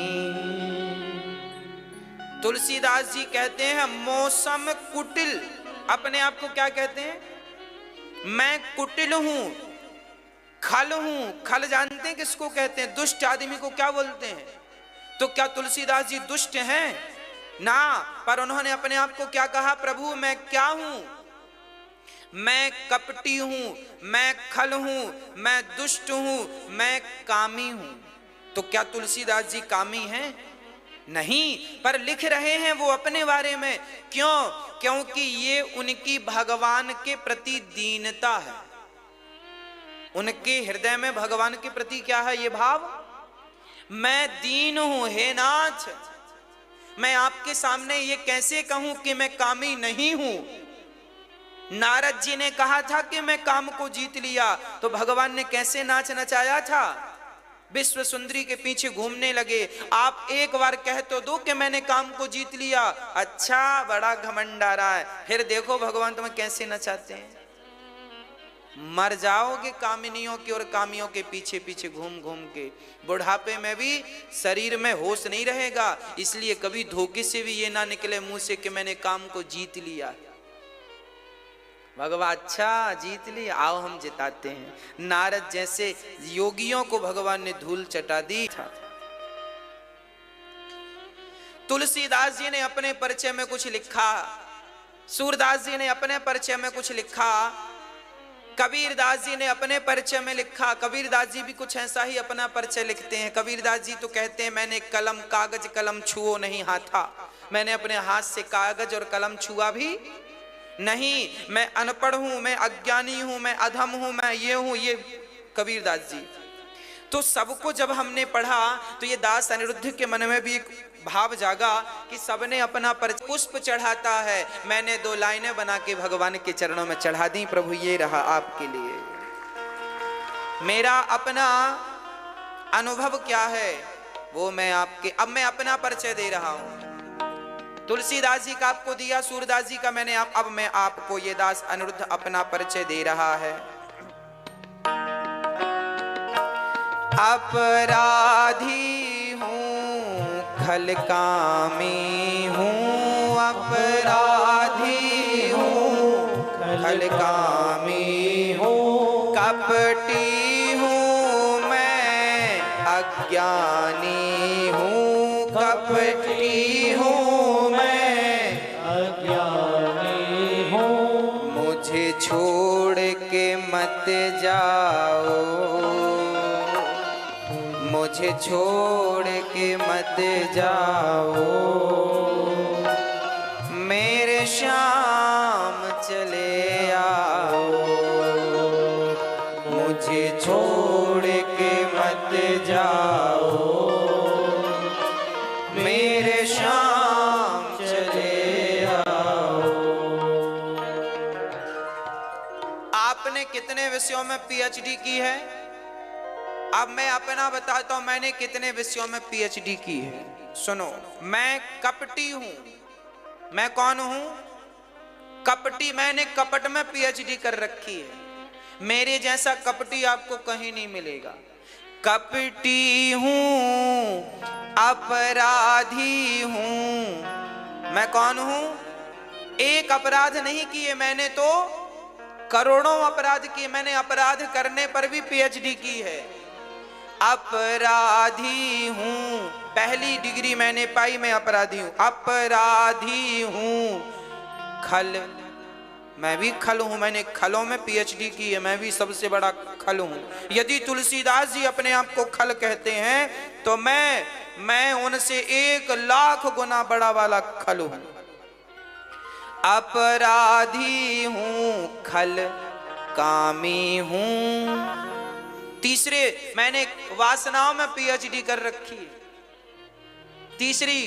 तुलसीदास जी कहते हैं मौसम कुटिल। अपने आप को क्या कहते हैं? मैं कुटिल हूं, खल हूं। खल जानते हैं किसको कहते हैं? दुष्ट आदमी को क्या बोलते हैं? तो क्या तुलसीदास जी दुष्ट हैं? ना, पर उन्होंने अपने आप को क्या कहा? प्रभु मैं क्या हूं? मैं कपटी हूं, मैं खल हूं, मैं दुष्ट हूं, मैं कामी हूं। तो क्या तुलसीदास जी कामी हैं? नहीं, पर लिख रहे हैं वो अपने बारे में। क्यों? क्योंकि ये उनकी भगवान के प्रति दीनता है। उनके हृदय में भगवान के प्रति क्या है? ये भाव, मैं दीन हूं हे नाथ। मैं आपके सामने ये कैसे कहूं कि मैं कामी नहीं हूं? नारद जी ने कहा था कि मैं काम को जीत लिया, तो भगवान ने कैसे नाच नचाया था? विश्व सुंदरी के पीछे घूमने लगे। आप एक बार कह तो दो कि मैंने काम को जीत लिया। अच्छा, बड़ा घमंड आ रहा है। फिर देखो भगवान तुम्हें कैसे नचाते हैं। मर जाओगे कामिनियों की और कामियों के पीछे पीछे घूम घूम के। बुढ़ापे में भी शरीर में होश नहीं रहेगा, इसलिए कभी धोखे से भी ये ना निकले मुंह से कि मैंने काम को जीत लिया। भगवान अच्छा जीत लिया, आओ हम जिताते हैं। नारद जैसे योगियों को भगवान ने धूल चटा दी था। तुलसीदास जी ने अपने परिचय में कुछ लिखा, सूरदास जी ने अपने परिचय में कुछ लिखा, कबीरदास जी ने अपने परिचय में लिखा। कबीरदास जी भी कुछ ऐसा ही अपना परिचय लिखते हैं। कबीरदास जी तो कहते हैं, मैंने कलम कागज कलम छुओ नहीं हाथा। मैंने अपने हाथ से कागज और कलम छुआ भी नहीं। मैं अनपढ़ हूं, मैं अज्ञानी हूं, मैं अधम हूं, मैं ये हूं। ये कबीरदास जी। तो सबको जब हमने पढ़ा तो ये दास अनिरुद्ध के मन में भी एक भाव जागा कि सबने अपना पुष्प चढ़ाता है। मैंने 2 लाइनें बना के भगवान के चरणों में चढ़ा दी, प्रभु ये रहा आपके लिए। मेरा अपना अनुभव क्या है वो मैं आपके, अब मैं अपना परिचय दे रहा हूं। तुलसीदास जी का आपको दिया, सूरदास जी का मैंने अब मैं आपको, ये दास अनिरुद्ध अपना परिचय दे रहा है। अपराधी हूँ खलकामी हूँ, अपराधी हूँ खलकामी हूँ, कपटी हूँ मैं अज्ञानी हूँ, कपटी हूँ मैं अज्ञानी हूँ। मुझे छोड़ के मत जाओ, मुझे छोड़ के मत जाओ, मेरे श्याम चले आओ। मुझे छोड़ के मत जाओ, मेरे श्याम चले आओ। आपने कितने विषयों में पीएचडी की है? अब मैं अपना बताता हूं, मैंने कितने विषयों में पीएचडी की है। सुनो, मैं कपटी हूं। मैं कौन हूं? कपटी। मैंने कपट में पीएचडी कर रखी है। मेरे जैसा कपटी आपको कहीं नहीं मिलेगा। कपटी हूं, अपराधी हूं, मैं कौन हूं? एक अपराध नहीं किए मैंने तो करोड़ों अपराध किए। मैंने अपराध करने पर भी पीएचडी की है। अपराधी हूं, पहली डिग्री मैंने पाई, मैं अपराधी हूं। अपराधी हूं खल, मैं भी खल हूं, मैंने खलों में पीएचडी की है, मैं भी सबसे बड़ा खल हूं। यदि तुलसीदास जी अपने आप को खल कहते हैं तो मैं उनसे 1,00,000 गुना बड़ा वाला खल हूं। अपराधी हूं खल कामी हूं। तीसरे, मैंने वासनाओं में पीएचडी कर रखी है। तीसरी,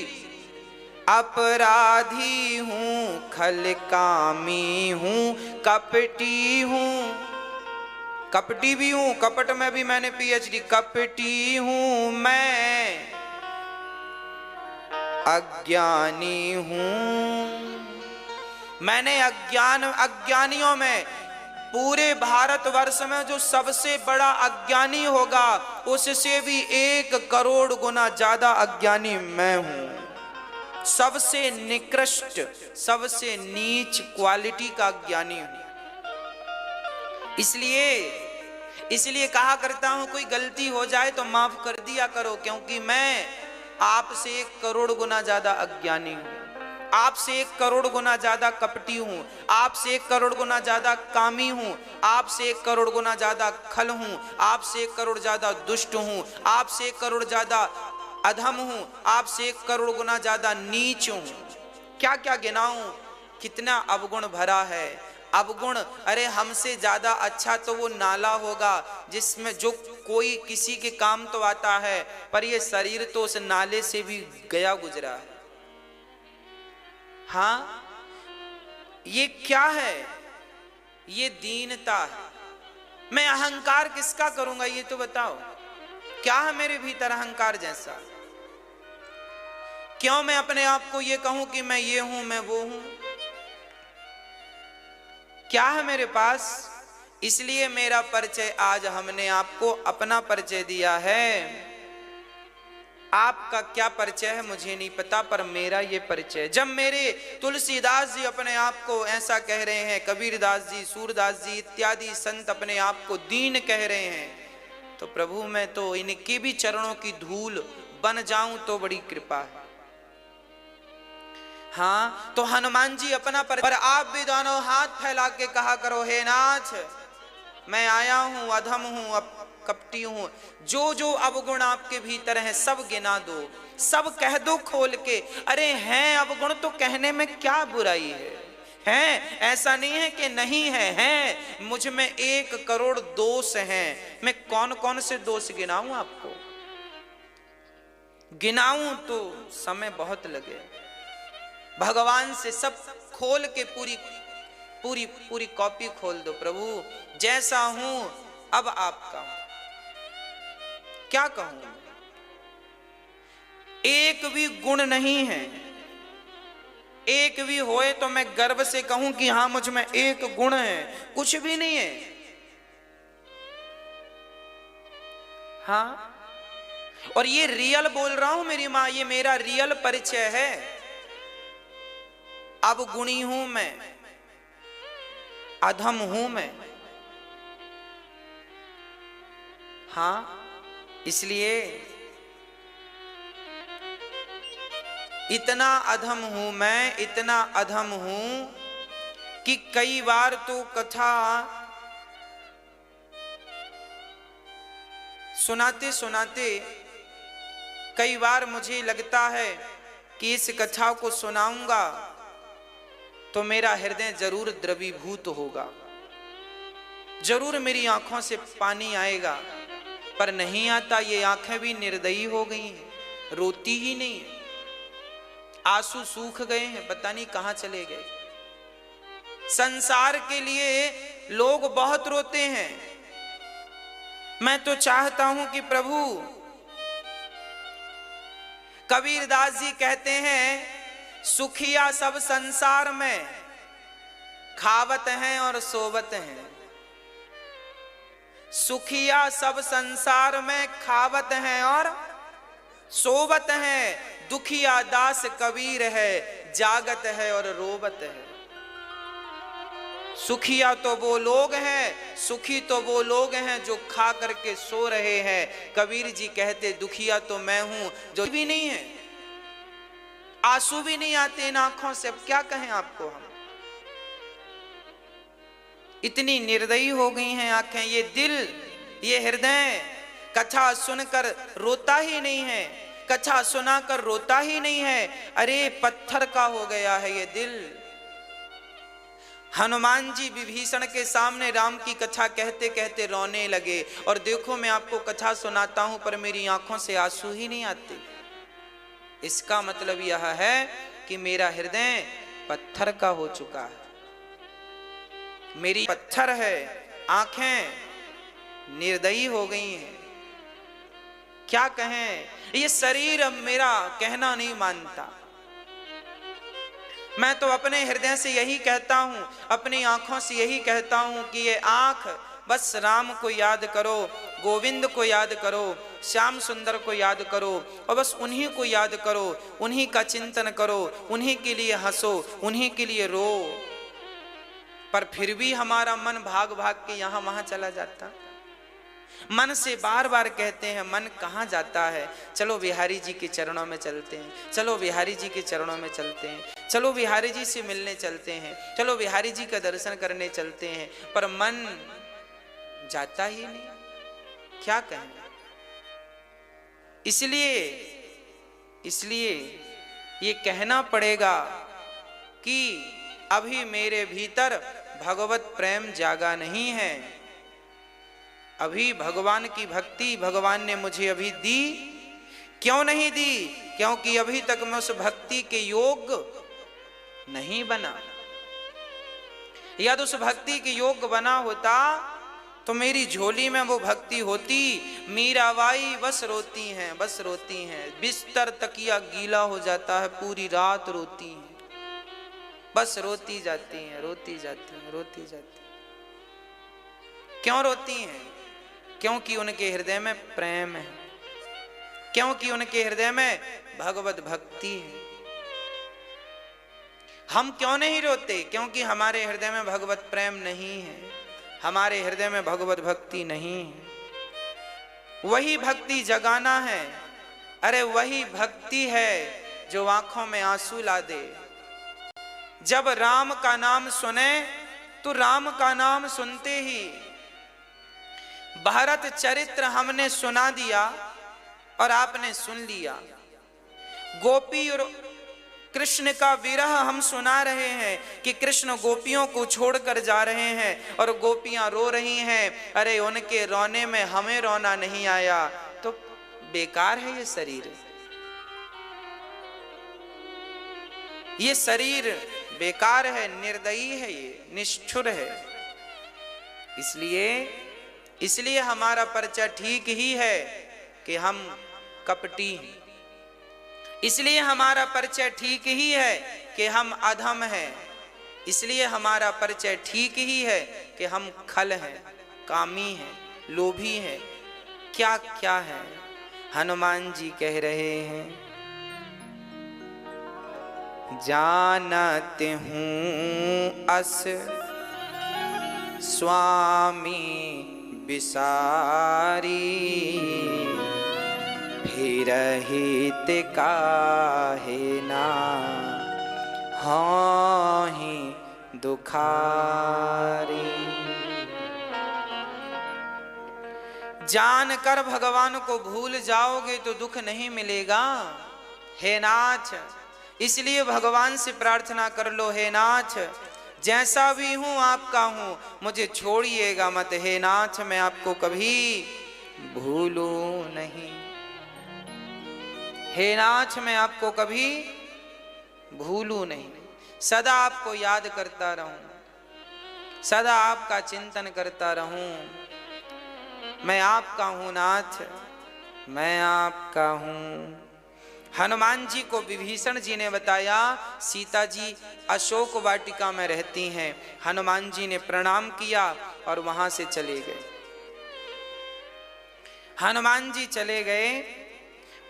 अपराधी हूं खल कामी हूं कपटी हूं। कपटी भी हूं, कपट में भी मैंने पीएचडी। कपटी हूं मैं, अज्ञानी हूं। मैंने अज्ञानियों में, पूरे भारतवर्ष में जो सबसे बड़ा अज्ञानी होगा उससे भी 1 करोड़ गुना ज्यादा अज्ञानी मैं हूं। सबसे निकृष्ट, सबसे नीच क्वालिटी का अज्ञानी हूं। इसलिए कहा करता हूं, कोई गलती हो जाए तो माफ कर दिया करो, क्योंकि मैं आपसे 1 करोड़ गुना ज्यादा अज्ञानी हूं, आपसे 1 करोड़ गुना ज्यादा कपटी हूं, आपसे 1 करोड़ गुना ज्यादा कामी हूं, आपसे 1 करोड़ गुना ज्यादा खल हूं, आपसे 1 करोड़ ज्यादा दुष्ट हूं, आपसे 1 करोड़ ज्यादा अधम हूं, आपसे 1 करोड़ गुना ज्यादा नीच हूं। क्या क्या गिनाऊं, कितना अवगुण भरा है। अवगुण, अरे हमसे ज्यादा अच्छा तो वो नाला होगा जिसमें जो कोई किसी के काम तो आता है, पर ये शरीर तो उस नाले से भी गया गुजरा है। हाँ, ये क्या है? ये दीनता है। मैं अहंकार किसका करूंगा ये तो बताओ। क्या है मेरे भीतर अहंकार जैसा? क्यों मैं अपने आप को ये कहूं कि मैं ये हूं, मैं वो हूं? क्या है मेरे पास? इसलिए मेरा परिचय आज हमने आपको अपना परिचय दिया है। आपका क्या परिचय है मुझे नहीं पता, पर मेरा ये परिचय। जब मेरे तुलसीदास जी अपने आप को ऐसा कह रहे हैं, कबीरदास जी, सूरदास जी इत्यादि संत अपने आप को दीन कह रहे हैं, तो प्रभु मैं तो इनके भी चरणों की धूल बन जाऊं तो बड़ी कृपा है। हाँ, तो हनुमान जी अपना पर आप भी दोनों हाथ फैला के कहा करो, हे नाथ मैं आया हूं, अधम हूं, कपटी हूं। जो जो अवगुण आपके भीतर है सब गिना दो, सब कह दो खोल के। अरे हैं अवगुण तो कहने में क्या बुराई है? ऐसा नहीं है कि नहीं है, मुझ में 1 करोड़ दोष हैं। मैं कौन कौन से दोष गिनाऊं आपको? गिनाऊं तो समय बहुत लगे। भगवान से सब खोल के पूरी कॉपी खोल दो। प्रभु जैसा हूं अब आपका हूं, क्या कहूं? एक भी गुण नहीं है। एक भी होए तो मैं गर्व से कहूं कि हां मुझ में 1 गुण है, कुछ भी नहीं है। हाँ, और ये रियल बोल रहा हूं मेरी मां, ये मेरा रियल परिचय है। अब गुणी हूं मैं, अधम हूं मैं। हाँ, इसलिए इतना अधम हूं मैं, इतना अधम हूं कि कई बार तो कथा सुनाते सुनाते कई बार मुझे लगता है कि इस कथा को सुनाऊंगा तो मेरा हृदय जरूर द्रवीभूत होगा, जरूर मेरी आंखों से पानी आएगा, पर नहीं आता। ये आंखें भी निर्दयी हो गई हैं, रोती ही नहीं है। आंसू सूख गए हैं, पता नहीं कहां चले गए। संसार के लिए लोग बहुत रोते हैं। मैं तो चाहता हूं कि प्रभु, कबीरदास जी कहते हैं, सुखिया सब संसार में खावत हैं और सोवत हैं। सुखिया सब संसार में खावत हैं और सोवत हैं। दुखिया दास कबीर है, जागत है और रोबत है। सुखिया तो वो लोग हैं, सुखी तो वो लोग हैं जो खा करके सो रहे हैं। कबीर जी कहते दुखिया तो मैं हूं जो भी नहीं है, आंसू भी नहीं आते इन आंखों से। अब क्या कहें आपको हम, इतनी निर्दयी हो गई हैं आंखें। ये दिल, ये हृदय कथा सुनकर रोता ही नहीं है, कथा सुनाकर रोता ही नहीं है। अरे पत्थर का हो गया है ये दिल। हनुमान जी विभीषण के सामने राम की कथा कहते कहते रोने लगे। और देखो मैं आपको कथा सुनाता हूं पर मेरी आंखों से आंसू ही नहीं आते। इसका मतलब यह है कि मेरा हृदय पत्थर का हो चुका है, मेरी पत्थर है, आंखें निर्दयी हो गई हैं। क्या कहें, ये शरीर अब मेरा कहना नहीं मानता। मैं तो अपने हृदय से यही कहता हूं, अपनी आंखों से यही कहता हूं कि ये आंख बस राम को याद करो, गोविंद को याद करो, श्याम सुंदर को याद करो और बस उन्हीं को याद करो, उन्हीं का चिंतन करो, उन्हीं के लिए हंसो, उन्हीं के लिए रो। पर फिर भी हमारा मन भाग भाग के यहां वहां चला जाता। मन से बार बार कहते हैं मन कहाँ जाता है, चलो बिहारी जी के चरणों में चलते हैं, चलो बिहारी जी के चरणों में चलते हैं, चलो बिहारी जी से मिलने चलते हैं, चलो बिहारी जी का दर्शन करने चलते हैं। पर मन जाता ही नहीं। क्या कहें, इसलिए ये कहना पड़ेगा कि अभी मेरे भीतर भगवत प्रेम जागा नहीं है। अभी भगवान की भक्ति भगवान ने मुझे अभी दी। क्यों नहीं दी? क्योंकि अभी तक मैं उस भक्ति के योग्य नहीं बना। यदि उस भक्ति के योग्य बना होता तो मेरी झोली में वो भक्ति होती। मीराबाई बस रोती हैं, बस रोती हैं, बिस्तर तकिया गीला हो जाता है, पूरी रात रोती हैं, बस रोती जाती हैं, रोती जाती हैं, रोती जाती हैं। क्यों रोती हैं? क्योंकि उनके हृदय में प्रेम है, क्योंकि उनके हृदय में भगवत भक्ति है। हम क्यों नहीं रोते? क्योंकि हमारे हृदय में भगवत प्रेम नहीं है, हमारे हृदय में भगवत भक्ति नहीं है। वही भक्ति जगाना है। अरे वही भक्ति है जो आंखों में आंसू ला दे। जब राम का नाम सुने तो राम का नाम सुनते ही भारत चरित्र हमने सुना दिया और आपने सुन लिया। गोपी और कृष्ण का विरह हम सुना रहे हैं कि कृष्ण गोपियों को छोड़कर जा रहे हैं और गोपियां रो रही हैं। अरे उनके रोने में हमें रोना नहीं आया तो बेकार है ये शरीर, ये शरीर बेकार है, निर्दयी है, ये निष्ठुर है। इसलिए हमारा परिचय ठीक ही है कि हम कपटी हैं। इसलिए हमारा परिचय ठीक ही है कि हम अधम हैं। इसलिए हमारा परिचय ठीक ही है कि हम खल हैं, कामी हैं, लोभी हैं, क्या क्या है। हनुमान जी कह रहे हैं, जानत हूं अस स्वामी बिसारी, फिर हित काहे ना हाहि दुखारी। जानकर भगवान को भूल जाओगे तो दुख नहीं मिलेगा। हे नाथ, इसलिए भगवान से प्रार्थना कर लो, हे नाथ जैसा भी हूं आपका हूं, मुझे छोड़िएगा मत। हे नाथ मैं आपको कभी भूलूं नहीं, हे नाथ मैं आपको कभी भूलूं नहीं, सदा आपको याद करता रहूं, सदा आपका चिंतन करता रहूं। मैं आपका हूं नाथ, मैं आपका हूं। हनुमान जी को विभीषण जी ने बताया सीता जी अशोक वाटिका में रहती हैं। हनुमान जी ने प्रणाम किया और वहां से चले गए। हनुमान जी चले गए,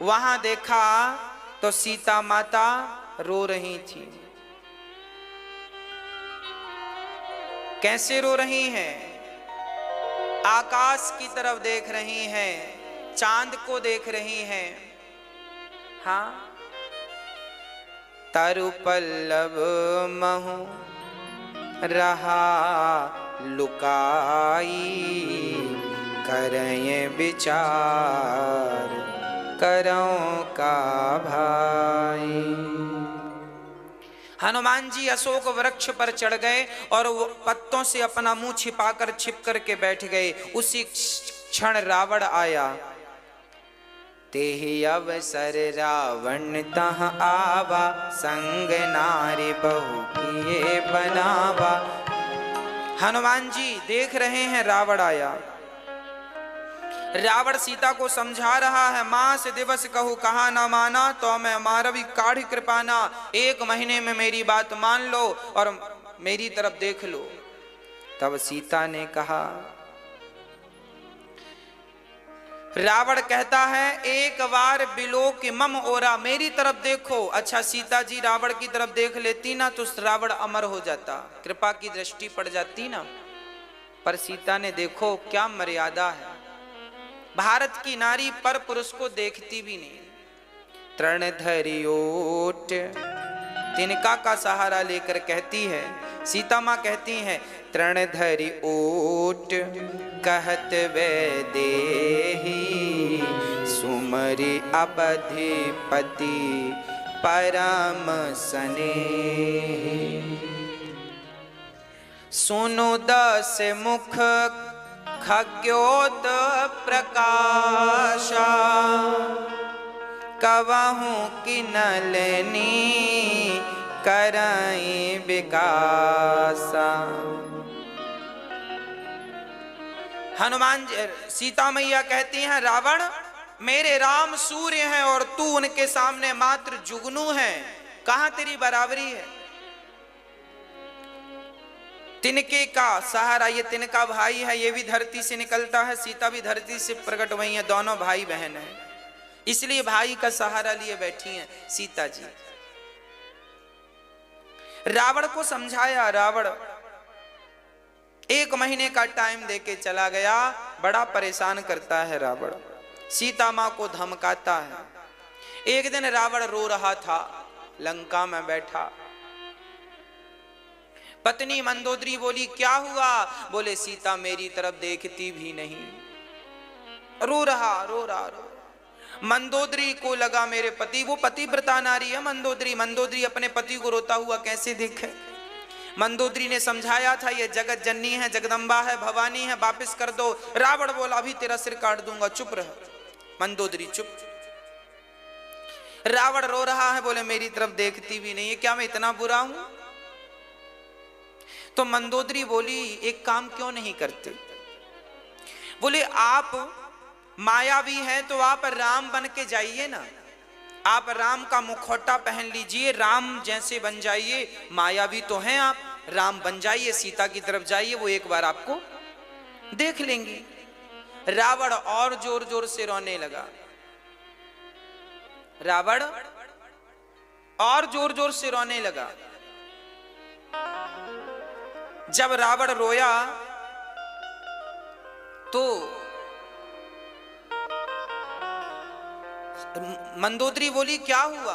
वहां देखा तो सीता माता रो रही थी। कैसे रो रही हैं? आकाश की तरफ देख रही हैं, चांद को देख रही हैं। हाँ, तरु पल्लव महु रहा लुकाई, करें विचार करों का भाई। हनुमान जी अशोक वृक्ष पर चढ़ गए और वो पत्तों से अपना मुंह छिपाकर छिप करके बैठ गए। उसी क्षण रावण आया। तेहि अवसर रावण तह आवा, संग नारी बहु किए बनावा। हनुमान जी देख रहे हैं रावण आया। रावण सीता को समझा रहा है, मास दिवस कहूँ कहा न माना, तो मैं मारवी काढ़ी कृपाना। 1 महीने में मेरी बात मान लो और मेरी तरफ देख लो। तब सीता ने कहा, रावण कहता है, एक बार बिलो के मम ओरा, मेरी तरफ देखो। अच्छा, सीता जी रावण की तरफ देख लेती ना तो रावण अमर हो जाता, कृपा की दृष्टि पड़ जाती ना। पर सीता ने देखो क्या मर्यादा है। भारत की नारी पर पुरुष को देखती भी नहीं। तृण धरि ओट, तिनका का सहारा लेकर कहती है, सीता माँ कहती हैं, तृण धरि ओट कहत वैदेही, सुमरि अवधिपति परम स्नेही। सुनु 10 मुख खग्योत प्रकाशा, कवहु किनलनी करई विकासा। हनुमान जी, सीता मैया कहती हैं, रावण मेरे राम सूर्य हैं और तू उनके सामने मात्र जुगनू है, कहां तेरी बराबरी है। तिनके का सहारा, ये तिनका भाई है, ये भी धरती से निकलता है, सीता भी धरती से प्रकट हुई है, दोनों भाई बहन हैं, इसलिए भाई का सहारा लिए बैठी हैं सीता जी। रावण को समझाया। रावण 1 महीने का टाइम देके चला गया। बड़ा परेशान करता है रावण, सीता मां को धमकाता है। एक दिन रावण रो रहा था, लंका में बैठा। पत्नी मंदोदरी बोली, क्या हुआ? बोले, सीता मेरी तरफ देखती भी नहीं। रो रहा रो रहा रो। मंदोदरी को लगा मेरे पति, वो पतिव्रता नारी है मंदोदरी, मंदोदरी अपने पति को रोता हुआ कैसे देखे। मंदोदरी ने समझाया था, ये जगत जननी है, जगदम्बा है, भवानी है, वापस कर दो। रावण बोला, अभी तेरा सिर काट दूंगा, चुप रह। मंदोदरी चुप। रावण रो रहा है, बोले मेरी तरफ देखती भी नहीं है, क्या मैं इतना बुरा हूं? तो मंदोदरी बोली, एक काम क्यों नहीं करते? बोले, आप मायावी हैं तो आप राम बन के जाइए ना, आप राम का मुखौटा पहन लीजिए, राम जैसे बन जाइए। मायावी तो हैं आप, राम बन जाइए, सीता की तरफ जाइए, वो एक बार आपको देख लेंगी। रावण और जोर जोर से रोने लगा। रावण और जोर जोर से रोने लगा। जब रावण रोया तो मंदोदरी बोली, क्या हुआ?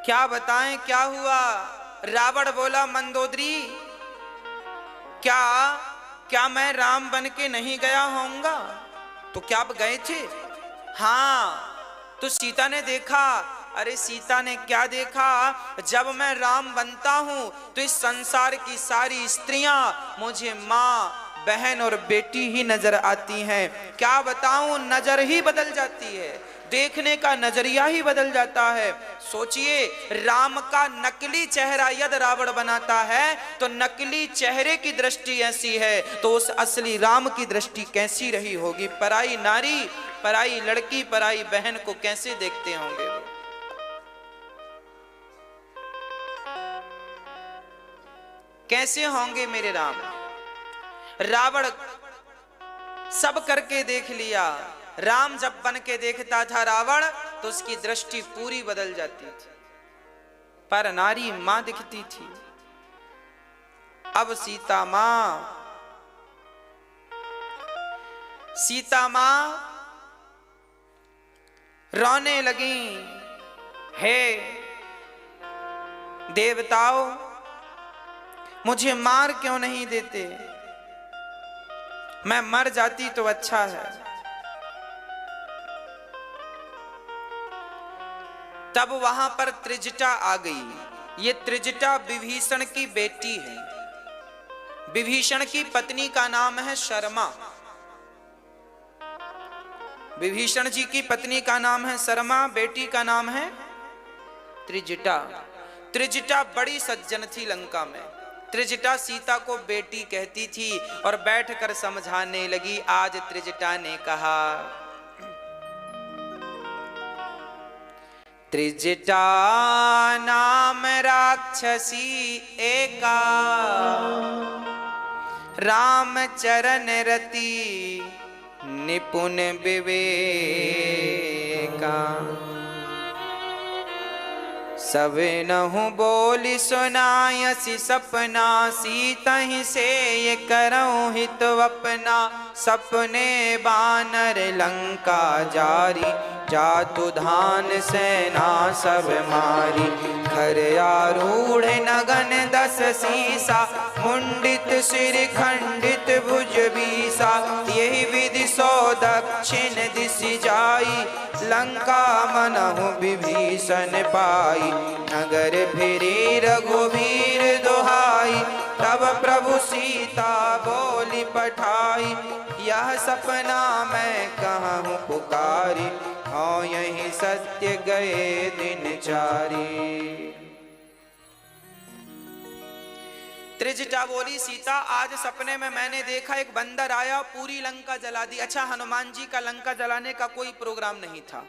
क्या बताएं क्या हुआ? रावण बोला, मंदोदरी क्या मैं राम बन के नहीं गया होऊंगा? तो क्या आप गए थे? हाँ। तो सीता ने देखा। अरे सीता ने क्या देखा? जब मैं राम बनता हूं तो इस संसार की सारी स्त्रियां मुझे माँ, बहन और बेटी ही नजर आती हैं। क्या बताऊं, नजर ही बदल जाती है, देखने का नजरिया ही बदल जाता है। सोचिए, राम का नकली चेहरा यदि रावण बनाता है तो नकली चेहरे की दृष्टि ऐसी है, तो उस असली राम की दृष्टि कैसी रही होगी? पराई नारी, पराई लड़की, पराई बहन को कैसे देखते होंगे वो? कैसे होंगे मेरे राम? रावण सब करके देख लिया, राम जब बन के देखता था रावण तो उसकी दृष्टि पूरी बदल जाती थी, पर नारी मां दिखती थी। अब सीता मां रोने लगी, हे देवताओं, मुझे मार क्यों नहीं देते, मैं मर जाती तो अच्छा है। तब वहां पर त्रिजटा आ गई। ये त्रिजटा विभीषण की बेटी है। विभीषण की पत्नी का नाम है शर्मा। विभीषण जी की पत्नी का नाम है शर्मा, बेटी का नाम है त्रिजटा। त्रिजटा बड़ी सज्जन थी लंका में। त्रिजटा सीता को बेटी कहती थी और बैठकर समझाने लगी। आज त्रिजटा ने कहा, त्रिजटा नाम राक्षसी एका, राम चरण रति निपुण विवेका। सब नहु बोली सुनायसी सपना, सीतहि से ये करऊं हित अपना। सपने बानर लंका जारी, जातु धान सेना सब मारी। खर आरूढ़ नगन 10 सीसा, मुंडित सिर खंडित भुज बीसा। यही विधि सो दक्षिण दिश जाई, लंका मनहु विभीषण पाई। नगर फिरी रघुवीर दुहाई, तब प्रभु सीता बोली पठाई। यह सपना मैं कहूँ पुकारी, हाँ यही सत्य गए दिन चारी। त्रिजटा बोली, सीता आज सपने में मैंने देखा एक बंदर आया, पूरी लंका जला दी। अच्छा, हनुमान जी का लंका जलाने का कोई प्रोग्राम नहीं था,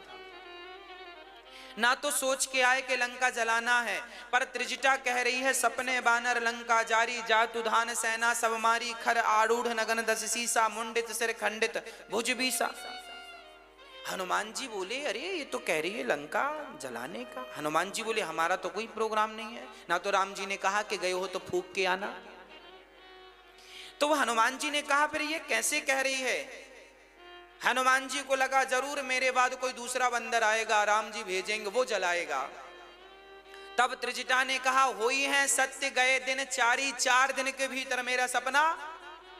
ना तो सोच के आए कि लंका जलाना है, पर त्रिजटा कह रही है सपने बानर लंका जारी, जातु धान सेना सब मारी। खर आरूढ़ नगन 10 सीसा, मुंडित सिर खंडित भुज बीसा। हनुमान जी बोले, अरे ये तो कह रही है लंका जलाने का। हनुमान जी बोले, हमारा तो कोई प्रोग्राम नहीं है, ना तो राम जी ने कहा कि गए हो तो फूंक के आना। तो हनुमान जी ने कहा, फिर ये कैसे कह रही है। हनुमान जी को लगा जरूर मेरे बाद कोई दूसरा बंदर आएगा, राम जी भेजेंगे, वो जलाएगा। तब त्रिजटा ने कहा, होई है सत्य गए दिन चारी, 4 दिन के भीतर मेरा सपना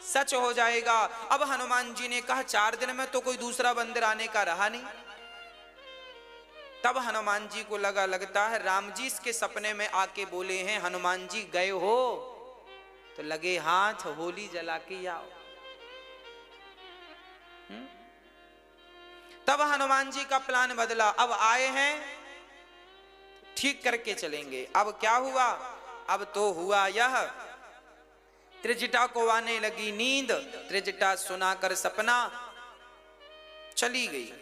सच हो जाएगा। अब हनुमान जी ने कहा, 4 दिन में तो कोई दूसरा बंदर आने का रहा नहीं। तब हनुमान जी को लगता है राम जी इसके सपने में आके बोले हैं, हनुमान जी गए हो तो लगे हाथ होली जला के आओ। तब हनुमान जी का प्लान बदला, अब आए हैं ठीक करके चलेंगे। अब क्या हुआ, अब तो हुआ यह, त्रिजटा को आने लगी नींद। त्रिजटा सुनाकर सपना चली गई।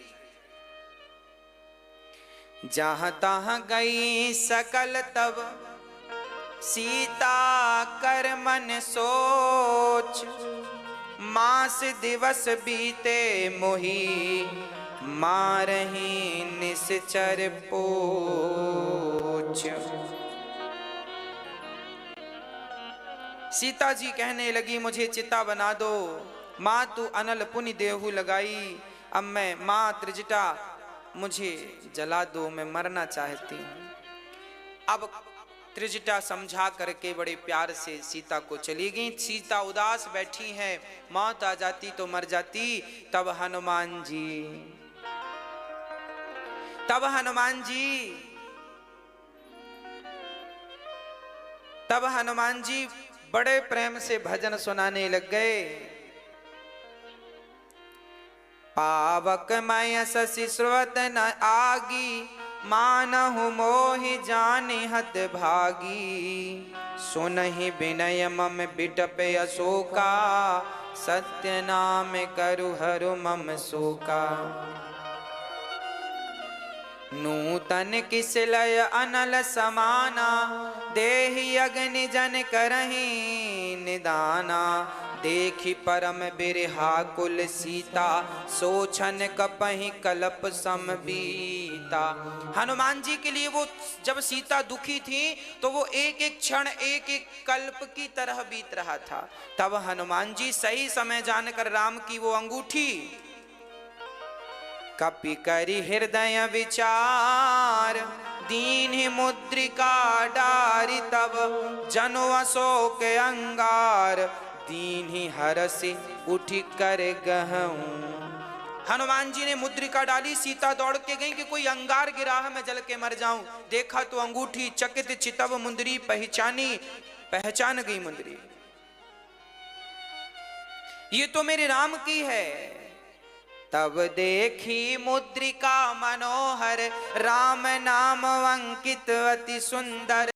जहां तहां गई सकल तब सीता कर मन सोच। मास दिवस बीते मोही मारही निश्चर पोच। सीता जी कहने लगी, मुझे चिता बना दो, माँ तू अनल पुनि देहु लगाई। अब मैं माँ त्रिजटा मुझे जला दो, मैं मरना चाहती हूँ। अब त्रिजटा समझा करके बड़े प्यार से सीता को चली गई। सीता उदास बैठी है, मौत आ जाती तो मर जाती। तब हनुमान जी बड़े प्रेम से भजन सुनाने लग गए। पावक मय शशि स्रोत न आगी, मानहु मोहि जानि हत भागी। सुनहि विनय मम बिटप अशोका, सत्य नाम करु हरु मम शोका। नूतन किस लय अनल समाना, देहि अग्नि जन करहि निदाना। देखी परम बिरहा कुल सीता, सोचन कपहि कल्प समबीता। हनुमान जी के लिए वो जब सीता दुखी थी तो वो एक एक क्षण एक एक कल्प की तरह बीत रहा था। तब हनुमान जी सही समय जानकर राम की वो अंगूठी कपि करि हृदय विचार, दीन मुद्रिका डारि तब जनो अशोक अंगार, दीन हरसि उठि कर गहऊं। हनुमान जी ने मुद्रिका डाली, सीता दौड़ के गई कि कोई अंगार गिरा है मैं जल के मर जाऊं। देखा तो अंगूठी, चकित चितव मुंदरी पहचानी, पहचान गई मुंदरी, ये तो मेरे राम की है। तब देखी मुद्रिका मनोहर, राम नाम अंकित अति सुंदर।